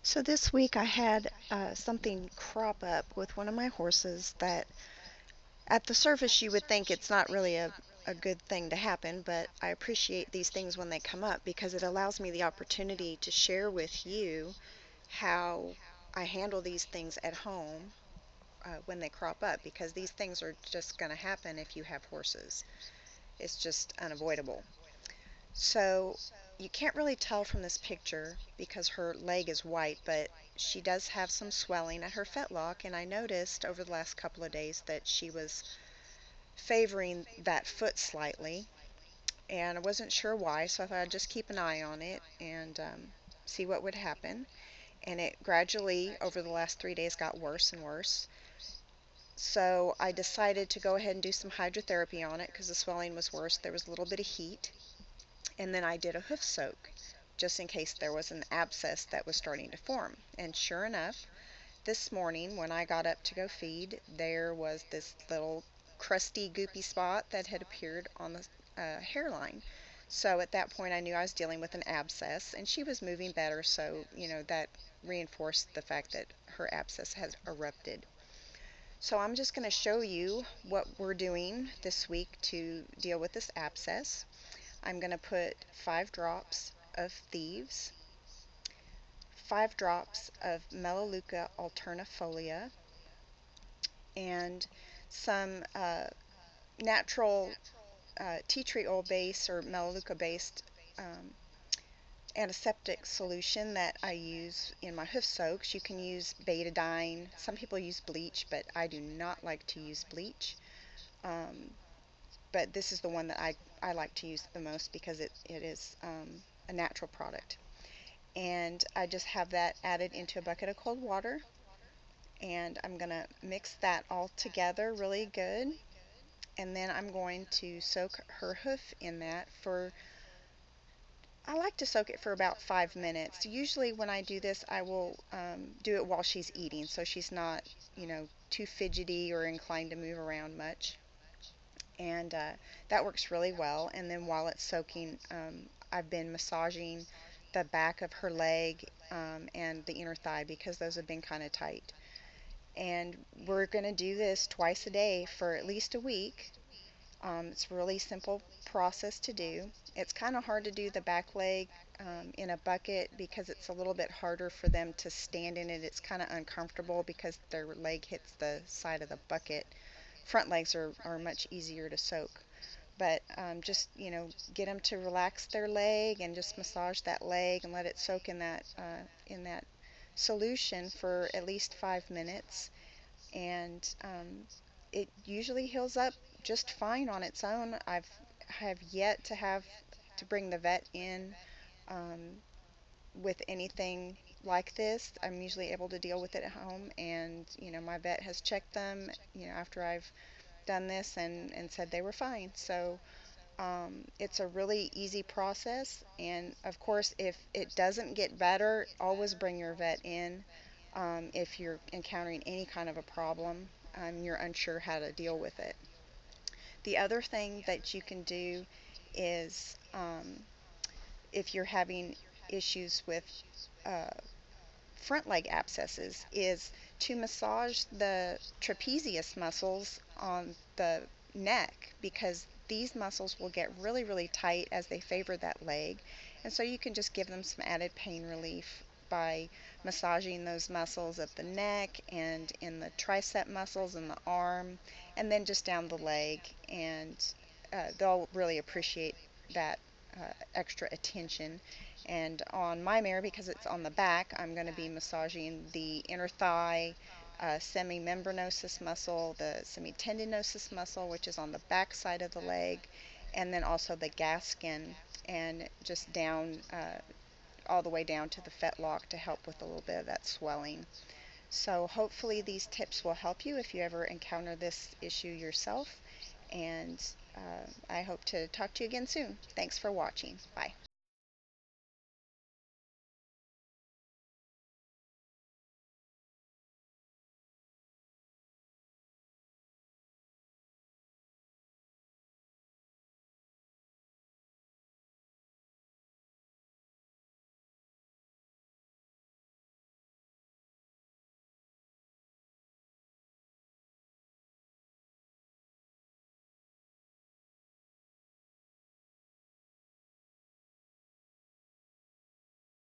So this week I had something crop up with one of my horses that at the surface you would think it's not really a good thing to happen, but I appreciate these things when they come up because it allows me the opportunity to share with you how I handle these things at home when they crop up, because these things are just going to happen if you have horses. It's just unavoidable. So you can't really tell from this picture because her leg is white, but she does have some swelling at her fetlock, and I noticed over the last couple of days that she was favoring that foot slightly, and I wasn't sure why, so I thought I'd just keep an eye on it and see what would happen. And it gradually, over the last 3 days, got worse and worse. So I decided to go ahead and do some hydrotherapy on it because the swelling was worse. There was a little bit of heat. And then I did a hoof soak just in case there was an abscess that was starting to form. And sure enough, this morning when I got up to go feed, there was this little crusty, goopy spot that had appeared on the hairline. So at that point, I knew I was dealing with an abscess, and she was moving better, so that reinforced the fact that her abscess has erupted. So I'm just going to show you what we're doing this week to deal with this abscess. I'm going to put 5 drops of thieves, 5 drops of Melaleuca alternifolia, and some natural tea tree oil base or Melaleuca based antiseptic solution that I use in my hoof soaks. You can use betadine. Some people use bleach, but I do not like to use bleach. Um, but this is the one that I like to use the most because it is a natural product. And I just have that added into a bucket of cold water, and I'm going to mix that all together really good, and then I'm going to soak her hoof in that for, I like to soak it for about 5 minutes. Usually when I do this, I will do it while she's eating, so she's not, too fidgety or inclined to move around much. And that works really well. And then while it's soaking, I've been massaging the back of her leg and the inner thigh because those have been kind of tight. And we're going to do this twice a day for at least a week. It's a really simple process to do. It's kind of hard to do the back leg in a bucket because it's a little bit harder for them to stand in it. It's kind of uncomfortable because their leg hits the side of the bucket. Front legs are much easier to soak. But just, get them to relax their leg and just massage that leg and let it soak in that solution for at least 5 minutes. And it usually heals up just fine on its own. Have yet to have to bring the vet in um, with anything like this. I'm usually able to deal with it at home, and my vet has checked them after I've done this and said they were fine. So it's a really easy process, and of course if it doesn't get better, always bring your vet in if you're encountering any kind of a problem, you're unsure how to deal with it. The other thing that you can do is if you're having issues with uh, front leg abscesses, is to massage the trapezius muscles on the neck, because these muscles will get really, really tight as they favor that leg. And so you can just give them some added pain relief by massaging those muscles of the neck and in the tricep muscles in the arm, and then just down the leg. And they'll really appreciate that extra attention. And on my mare, because it's on the back, I'm going to be massaging the inner thigh, semimembranosus muscle, the semitendinosus muscle, which is on the back side of the leg, and then also the gaskin, and just down, all the way down to the fetlock to help with a little bit of that swelling. So hopefully these tips will help you if you ever encounter this issue yourself. And I hope to talk to you again soon. Thanks for watching. Bye.